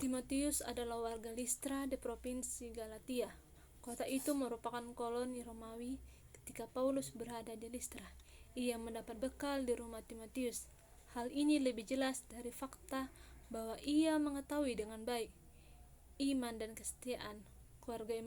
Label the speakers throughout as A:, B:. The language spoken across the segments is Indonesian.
A: Timotius adalah warga Listra di provinsi Galatia. Kota itu merupakan koloni Romawi. Ketika Paulus berada di Listra, ia mendapat bekal di rumah Timotius. Hal ini lebih jelas dari fakta bahwa ia mengetahui dengan baik iman dan kesetiaan keluarga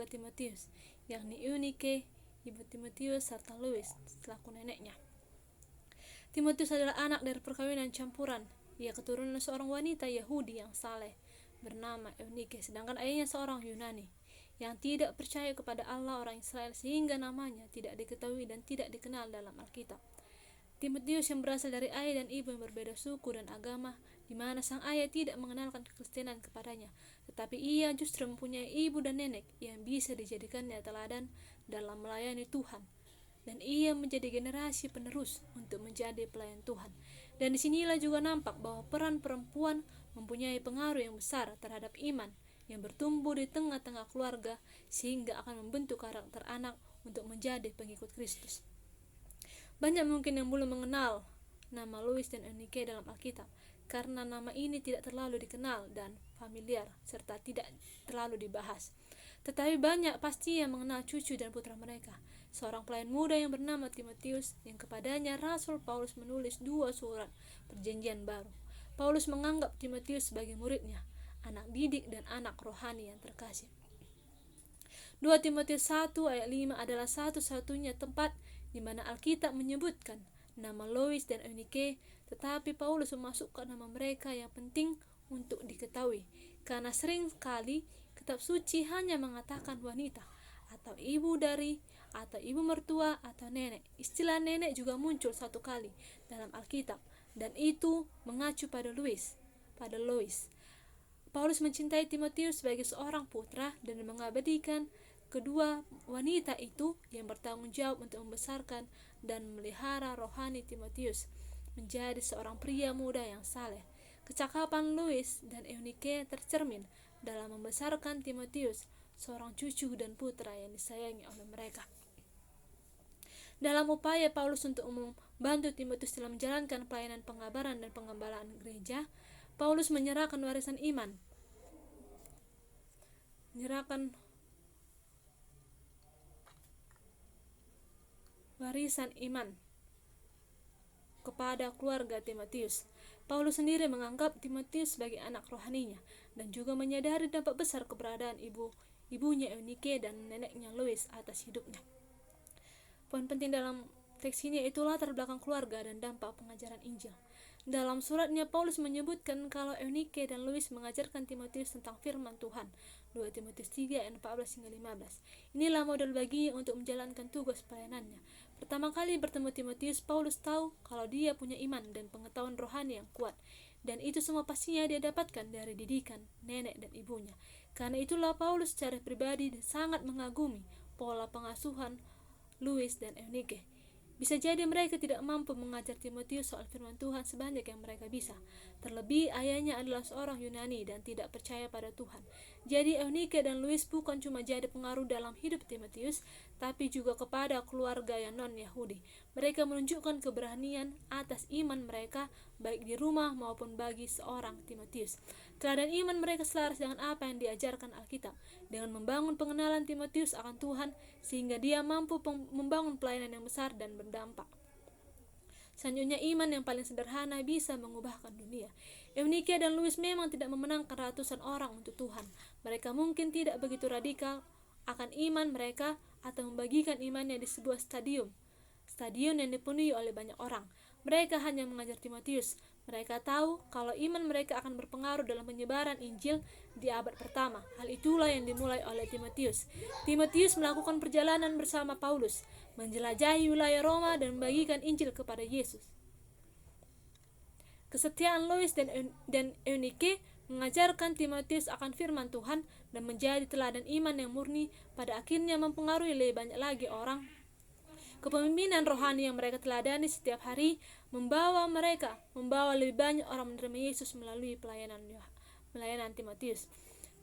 A: Timotius, yakni Eunike, ibu Timotius, serta Lois selaku neneknya. Timotius adalah anak dari perkawinan campuran. Ia keturunan seorang wanita Yahudi yang saleh bernama Eunike, sedangkan ayahnya seorang Yunani yang tidak percaya kepada Allah orang Israel, sehingga namanya tidak diketahui dan tidak dikenal dalam Alkitab. Timotius yang berasal dari ayah dan ibu yang berbeda suku dan agama, di mana sang ayah tidak mengenalkan kekristenan kepadanya, tetapi ia justru mempunyai ibu dan nenek yang bisa dijadikannya teladan dalam melayani Tuhan, dan ia menjadi generasi penerus untuk menjadi pelayan Tuhan. Dan disinilah juga nampak bahwa peran perempuan mempunyai pengaruh yang besar terhadap iman yang bertumbuh di tengah-tengah keluarga, sehingga akan membentuk karakter anak untuk menjadi pengikut Kristus. Banyak mungkin yang belum mengenal nama Lois dan Eunike dalam Alkitab, karena nama ini tidak terlalu dikenal dan familiar, serta tidak terlalu dibahas. Tetapi banyak pasti yang mengenal cucu dan putra mereka, seorang pelayan muda yang bernama Timotius, yang kepadanya Rasul Paulus menulis 2 surat perjanjian baru. Paulus menganggap Timotius sebagai muridnya, anak didik dan anak rohani yang terkasih. 2 Timotius 1 ayat 5 adalah satu-satunya tempat di mana Alkitab menyebutkan nama Lois dan Eunike, tetapi Paulus memasukkan nama mereka yang penting untuk diketahui, karena sering sekali kitab suci hanya mengatakan wanita, atau ibu dari, atau ibu mertua, atau nenek. Istilah nenek juga muncul 1 kali dalam Alkitab, dan itu mengacu pada Lois. Paulus mencintai Timotius sebagai seorang putra dan mengabadikan kedua wanita itu yang bertanggung jawab untuk membesarkan dan memelihara rohani Timotius menjadi seorang pria muda yang saleh. Kecakapan Lois dan Eunike tercermin dalam membesarkan Timotius, seorang cucu dan putra yang disayangi oleh mereka. Dalam upaya Paulus untuk membantu Timotius dalam menjalankan pelayanan pengabaran dan pengembalaan gereja, Paulus menyerahkan warisan iman kepada keluarga Timotius. Paulus sendiri menganggap Timotius sebagai anak rohaninya dan juga menyadari dampak besar keberadaan ibunya Eunike dan neneknya Lois atas hidupnya. Poin penting dalam teks ini yaitu latar belakang keluarga dan dampak pengajaran Injil. Dalam suratnya, Paulus menyebutkan kalau Eunike dan Lois mengajarkan Timotius tentang firman Tuhan. 2 Timotius 3 ayat 14 hingga 15. Inilah model baginya untuk menjalankan tugas pelayanannya. Pertama kali bertemu Timotius, Paulus tahu kalau dia punya iman dan pengetahuan rohani yang kuat, dan itu semua pastinya dia dapatkan dari didikan nenek dan ibunya. Karena itulah Paulus secara pribadi sangat mengagumi pola pengasuhan Lois dan Eunike. Bisa jadi mereka tidak mampu mengajar Timotius soal firman Tuhan sebanyak yang mereka bisa. Terlebih ayahnya adalah seorang Yunani dan tidak percaya pada Tuhan. Jadi Eunike dan Lois bukan cuma jadi pengaruh dalam hidup Timotius, tapi juga kepada keluarga yang non-Yahudi. Mereka menunjukkan keberanian atas iman mereka baik di rumah maupun bagi seorang Timotius. Teladan iman mereka selaras dengan apa yang diajarkan Alkitab, dengan membangun pengenalan Timotius akan Tuhan sehingga dia mampu membangun pelayanan yang besar dan berdampak. Selanjutnya, iman yang paling sederhana bisa mengubahkan dunia. Eunike dan Lois memang tidak memenangkan ratusan orang untuk Tuhan. Mereka mungkin tidak begitu radikal akan iman mereka atau membagikan imannya di sebuah stadion yang dipenuhi oleh banyak orang. Mereka hanya mengajar Timotius. Mereka tahu kalau iman mereka akan berpengaruh dalam penyebaran Injil di abad pertama. Hal itulah yang dimulai oleh Timotius. Timotius melakukan perjalanan bersama Paulus, menjelajahi wilayah Roma dan membagikan Injil kepada Yesus. Kesetiaan Lois dan Eunike mengajarkan Timotius akan firman Tuhan dan menjadi teladan iman yang murni, pada akhirnya mempengaruhi lebih banyak lagi orang. Kepemimpinan rohani yang mereka teladani setiap hari membawa lebih banyak orang menerima Yesus melalui pelayanan Timotius.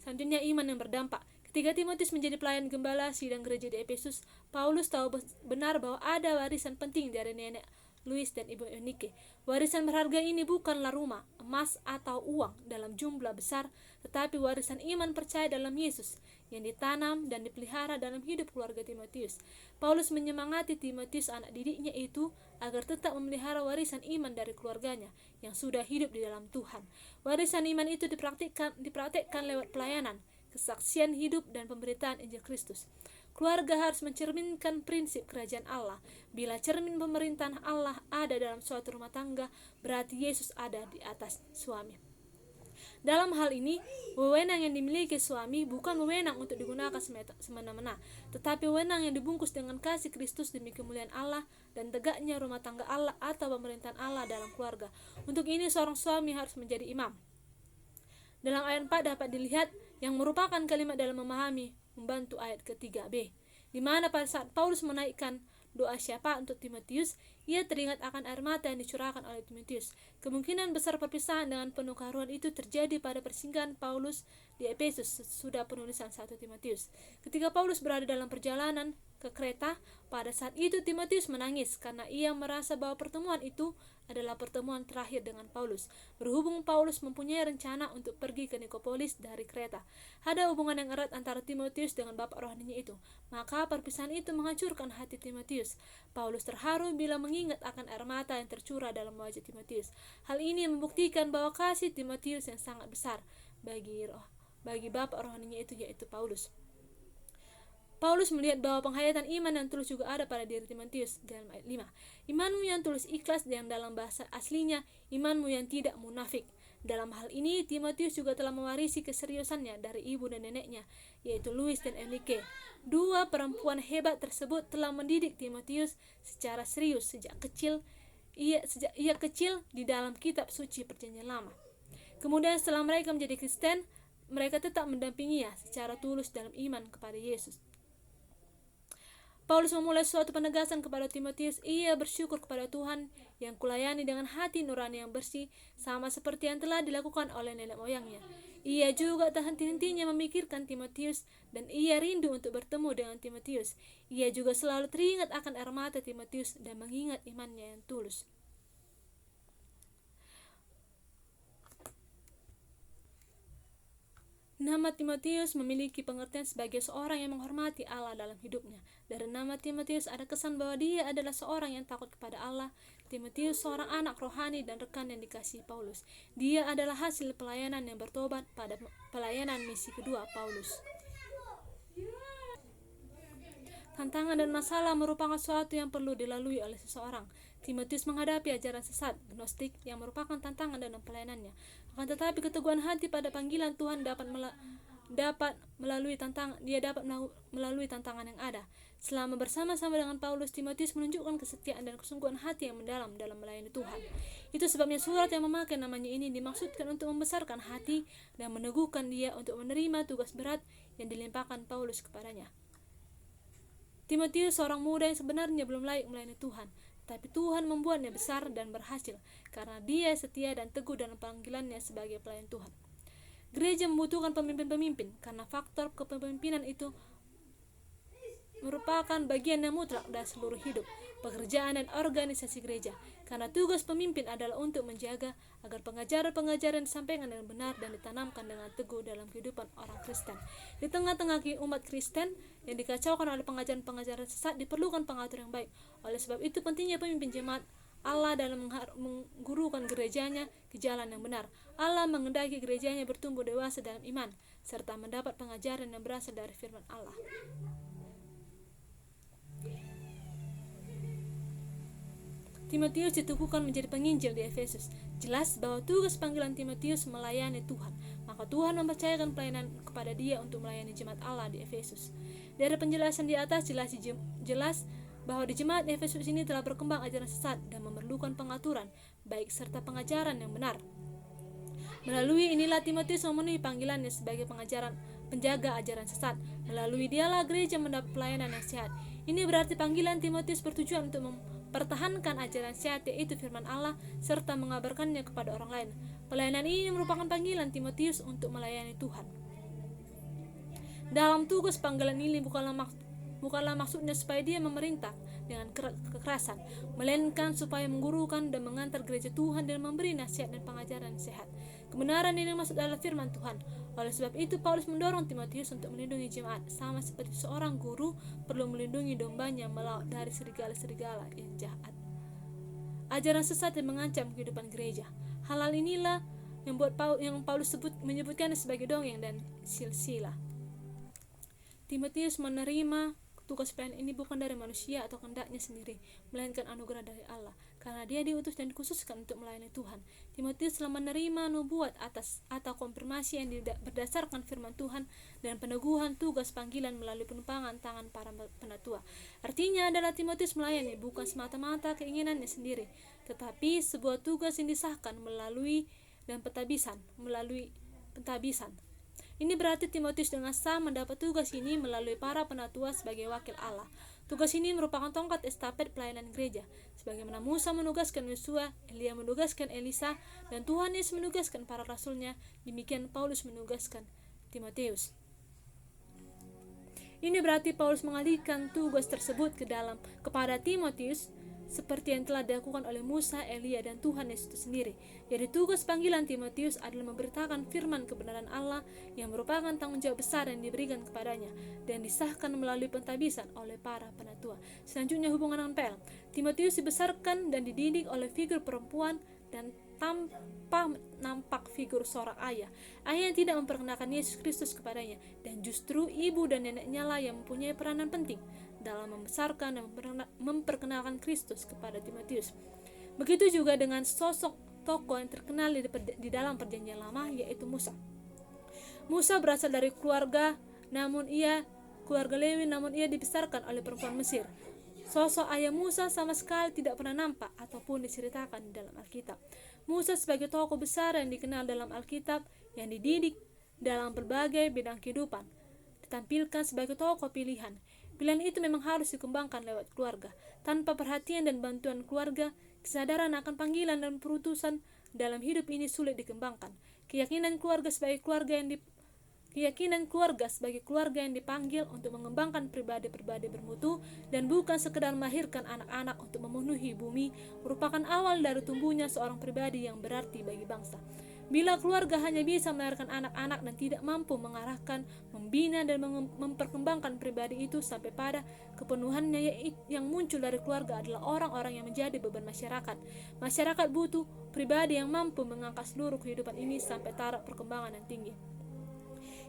A: Selanjutnya, iman yang berdampak. Ketika Timotius menjadi pelayan gembala sidang gereja di Efesus, Paulus tahu benar bahwa ada warisan penting dari nenek Louis dan Ibu Eunike. Warisan berharga ini bukanlah rumah, emas, atau uang dalam jumlah besar, tetapi warisan iman percaya dalam Yesus yang ditanam dan dipelihara dalam hidup keluarga Timotius. Paulus menyemangati Timotius, anak didiknya itu, agar tetap memelihara warisan iman dari keluarganya yang sudah hidup di dalam Tuhan. Warisan iman itu dipraktikkan lewat pelayanan, kesaksian hidup, dan pemberitaan Injil Kristus. Keluarga harus mencerminkan prinsip kerajaan Allah. Bila cermin pemerintahan Allah ada dalam suatu rumah tangga, berarti Yesus ada di atas suami. Dalam hal ini, wewenang yang dimiliki suami bukan wewenang untuk digunakan semena-mena, tetapi wewenang yang dibungkus dengan kasih Kristus demi kemuliaan Allah dan tegaknya rumah tangga Allah atau pemerintahan Allah dalam keluarga. Untuk ini seorang suami harus menjadi imam. Dalam ayat 4 dapat dilihat yang merupakan kalimat dalam memahami membantu ayat ketiga B, di mana pada saat Paulus menaikkan doa syafaat untuk Timotius, ia teringat akan air mata yang dicurahkan oleh Timotius. Kemungkinan besar perpisahan dengan penuh karuan itu terjadi pada persinggahan Paulus di Efesus sesudah penulisan 1 Timotius. Ketika Paulus berada dalam perjalanan ke Kreta, pada saat itu Timotius menangis karena ia merasa bahwa pertemuan itu adalah pertemuan terakhir dengan Paulus. Berhubung Paulus mempunyai rencana untuk pergi ke Nikopolis dari Kreta, ada hubungan yang erat antara Timotius dengan bapak rohaninya itu. Maka perpisahan itu menghancurkan hati Timotius. Paulus terharu bila mengingat akan air mata yang tercurah dalam wajah Timotius. Hal ini membuktikan bahwa kasih Timotius yang sangat besar bagi bapak rohaninya itu, yaitu Paulus. Paulus melihat bahwa penghayatan iman yang tulus juga ada pada diri Timotius dalam ayat 5. Imanmu yang tulus ikhlas, yang dalam bahasa aslinya imanmu yang tidak munafik. Dalam hal ini Timotius juga telah mewarisi keseriusannya dari ibu dan neneknya, yaitu Louis dan Eunike. Dua perempuan hebat tersebut telah mendidik Timotius secara serius sejak ia kecil di dalam kitab suci Perjanjian Lama. Kemudian setelah mereka menjadi Kristen, mereka tetap mendampinginya secara tulus dalam iman kepada Yesus. Paulus memulai suatu penegasan kepada Timotius. Ia bersyukur kepada Tuhan yang kulayani dengan hati nurani yang bersih, sama seperti yang telah dilakukan oleh nenek moyangnya. Ia juga tak henti-hentinya memikirkan Timotius, dan ia rindu untuk bertemu dengan Timotius. Ia juga selalu teringat akan air mata Timotius dan mengingat imannya yang tulus. Nama Timotius memiliki pengertian sebagai seorang yang menghormati Allah dalam hidupnya. Dari nama Timotius ada kesan bahwa dia adalah seorang yang takut kepada Allah. Timotius seorang anak rohani dan rekan yang dikasihi Paulus. Dia adalah hasil pelayanan yang bertobat pada pelayanan misi kedua Paulus. Tantangan dan masalah merupakan sesuatu yang perlu dilalui oleh seseorang. Timotius menghadapi ajaran sesat, gnostik, yang merupakan tantangan dalam pelayanannya. Akan tetapi keteguhan hati pada panggilan Tuhan dapat melalui tantangan yang ada. Selama bersama-sama dengan Paulus, Timotius menunjukkan kesetiaan dan kesungguhan hati yang mendalam dalam melayani Tuhan. Itu sebabnya surat yang memakai namanya ini dimaksudkan untuk membesarkan hati dan meneguhkan dia untuk menerima tugas berat yang dilimpahkan Paulus kepadanya. Timotius seorang muda yang sebenarnya belum layak melayani Tuhan, tapi Tuhan membuatnya besar dan berhasil karena dia setia dan teguh dalam panggilannya sebagai pelayan Tuhan. Gereja membutuhkan pemimpin-pemimpin karena faktor kepemimpinan itu merupakan bagian yang mutlak dari seluruh hidup, pekerjaan, dan organisasi gereja. Karena tugas pemimpin adalah untuk menjaga agar pengajaran-pengajaran disampaikan dengan benar dan ditanamkan dengan teguh dalam kehidupan orang Kristen. Di tengah-tengah umat Kristen yang dikacaukan oleh pengajaran-pengajaran sesat, diperlukan pengatur yang baik. Oleh sebab itu pentingnya pemimpin jemaat Allah dalam menggurukan gerejanya ke jalan yang benar. Allah menghendaki gerejanya bertumbuh dewasa dalam iman serta mendapat pengajaran yang berasal dari firman Allah. Timotius diteguhkan menjadi penginjil di Efesus. Jelas bahwa tugas panggilan Timotius melayani Tuhan. Maka Tuhan mempercayakan pelayanan kepada dia untuk melayani jemaat Allah di Efesus. Dari penjelasan di atas jelas bahwa di jemaat Efesus ini telah berkembang ajaran sesat dan memerlukan pengaturan baik serta pengajaran yang benar. Melalui inilah Timotius memenuhi panggilannya sebagai penjaga ajaran sesat. Melalui dialah gereja mendapat pelayanan yang sehat. Ini berarti panggilan Timotius bertujuan untuk mempertahankan ajaran sehat, yaitu firman Allah, serta mengabarkannya kepada orang lain. Pelayanan ini merupakan panggilan Timotius untuk melayani Tuhan. Dalam tugas panggilan ini bukanlah maksudnya supaya dia memerintah, dengan kekerasan, melainkan supaya menggurukan dan mengantar gereja Tuhan dan memberi nasihat dan pengajaran yang sehat. Kebenaran ini maksud adalah firman Tuhan. Oleh sebab itu Paulus mendorong Timotius untuk melindungi jemaat, sama seperti seorang guru perlu melindungi dombanya melawan dari serigala-serigala yang jahat. Ajaran sesat yang mengancam kehidupan gereja. Hal inilah yang Paulus menyebutkan sebagai dongeng dan silsilah. Timotius menerima tugas pelayanan ini bukan dari manusia atau kehendaknya sendiri, melainkan anugerah dari Allah, karena dia diutus dan dikhususkan untuk melayani Tuhan. Timotius telah menerima nubuat atau konfirmasi yang berdasarkan firman Tuhan dan peneguhan tugas panggilan melalui penumpangan tangan para penatua. Artinya adalah Timotius melayani bukan semata-mata keinginannya sendiri, tetapi sebuah tugas yang disahkan melalui pentabisan. Ini berarti Timotius dengan sah mendapat tugas ini melalui para penatua sebagai wakil Allah. Tugas ini merupakan tongkat estafet pelayanan gereja, sebagaimana Musa menugaskan Yosua, Elia menugaskan Elisa, dan Tuhan Yesus menugaskan para rasulnya. Demikian Paulus menugaskan Timotius. Ini berarti Paulus mengalihkan tugas tersebut kepada Timotius, seperti yang telah dilakukan oleh Musa, Elia, dan Tuhan Yesus itu sendiri. Jadi tugas panggilan Timotius adalah memberitakan firman kebenaran Allah yang merupakan tanggung jawab besar yang diberikan kepadanya dan disahkan melalui pentabisan oleh para penatua. Selanjutnya hubungan dengan Pel. Timotius dibesarkan dan dididik oleh figur perempuan dan tanpa nampak figur seorang ayah yang tidak memperkenalkan Yesus Kristus kepadanya, dan justru ibu dan neneknya lah yang mempunyai peranan penting dalam membesarkan dan memperkenalkan Kristus kepada Timotius. Begitu juga dengan sosok tokoh yang terkenal di dalam Perjanjian Lama, yaitu Musa. Musa berasal dari keluarga Lewi, namun ia dibesarkan oleh perempuan Mesir. Sosok ayah Musa sama sekali tidak pernah nampak ataupun diceritakan di dalam Alkitab. Musa sebagai tokoh besar yang dikenal dalam Alkitab, yang dididik dalam berbagai bidang kehidupan, ditampilkan sebagai tokoh pilihan. Pilihan itu memang harus dikembangkan lewat keluarga. Tanpa perhatian dan bantuan keluarga, kesadaran akan panggilan dan perutusan dalam hidup ini sulit dikembangkan. Keyakinan keluarga sebagai keluarga yang dipanggil untuk mengembangkan pribadi-pribadi bermutu dan bukan sekedar melahirkan anak-anak untuk memenuhi bumi, merupakan awal dari tumbuhnya seorang pribadi yang berarti bagi bangsa. Bila keluarga hanya bisa melahirkan anak-anak dan tidak mampu mengarahkan, membina, dan memperkembangkan pribadi itu sampai pada kepenuhannya, yang muncul dari keluarga adalah orang-orang yang menjadi beban masyarakat. Masyarakat butuh pribadi yang mampu mengangkat seluruh kehidupan ini sampai taraf perkembangan yang tinggi.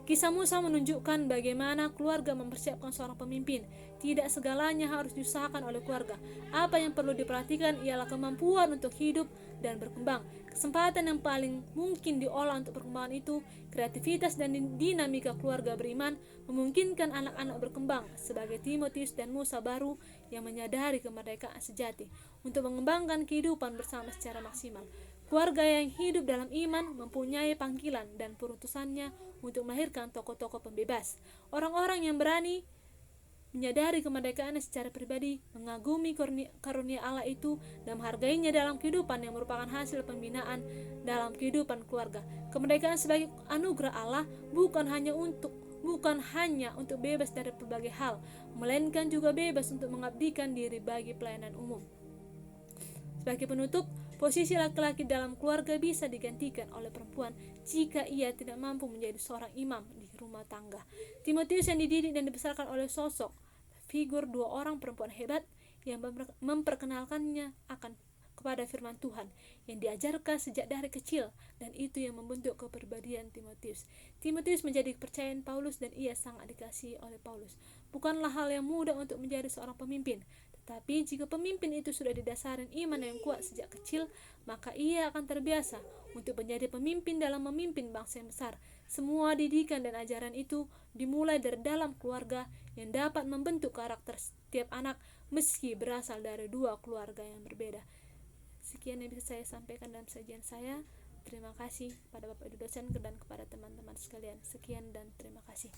A: Kisah Musa menunjukkan bagaimana keluarga mempersiapkan seorang pemimpin. Tidak segalanya harus diusahakan oleh keluarga. Apa yang perlu diperhatikan ialah kemampuan untuk hidup dan berkembang. Kesempatan yang paling mungkin diolah untuk perkembangan itu, kreativitas dan dinamika keluarga beriman memungkinkan anak-anak berkembang sebagai Timotius dan Musa baru yang menyadari kemerdekaan sejati untuk mengembangkan kehidupan bersama secara maksimal. Keluarga yang hidup dalam iman mempunyai panggilan dan perutusannya untuk melahirkan tokoh-tokoh pembebas, orang-orang yang berani menyadari kemerdekaannya secara pribadi, mengagumi karunia Allah itu, dan menghargainya dalam kehidupan yang merupakan hasil pembinaan dalam kehidupan keluarga. Kemerdekaan sebagai anugerah Allah bukan hanya untuk bebas dari berbagai hal, melainkan juga bebas untuk mengabdikan diri bagi pelayanan umum. Sebagai penutup, posisi laki-laki dalam keluarga bisa digantikan oleh perempuan jika ia tidak mampu menjadi seorang imam di rumah tangga. Timotius yang dididik dan dibesarkan oleh sosok figur dua orang perempuan hebat yang memperkenalkannya kepada firman Tuhan yang diajarkan sejak dari kecil, dan itu yang membentuk kepribadian Timotius. Timotius menjadi kepercayaan Paulus dan ia sangat dikasihi oleh Paulus. Bukanlah hal yang mudah untuk menjadi seorang pemimpin, tetapi jika pemimpin itu sudah didasari iman yang kuat sejak kecil, maka ia akan terbiasa untuk menjadi pemimpin dalam memimpin bangsa yang besar. Semua didikan dan ajaran itu dimulai dari dalam keluarga yang dapat membentuk karakter setiap anak meski berasal dari dua keluarga yang berbeda. Sekian yang bisa saya sampaikan dalam sajian saya. Terima kasih kepada Bapak Ibu dosen dan kepada teman-teman sekalian. Sekian dan terima kasih.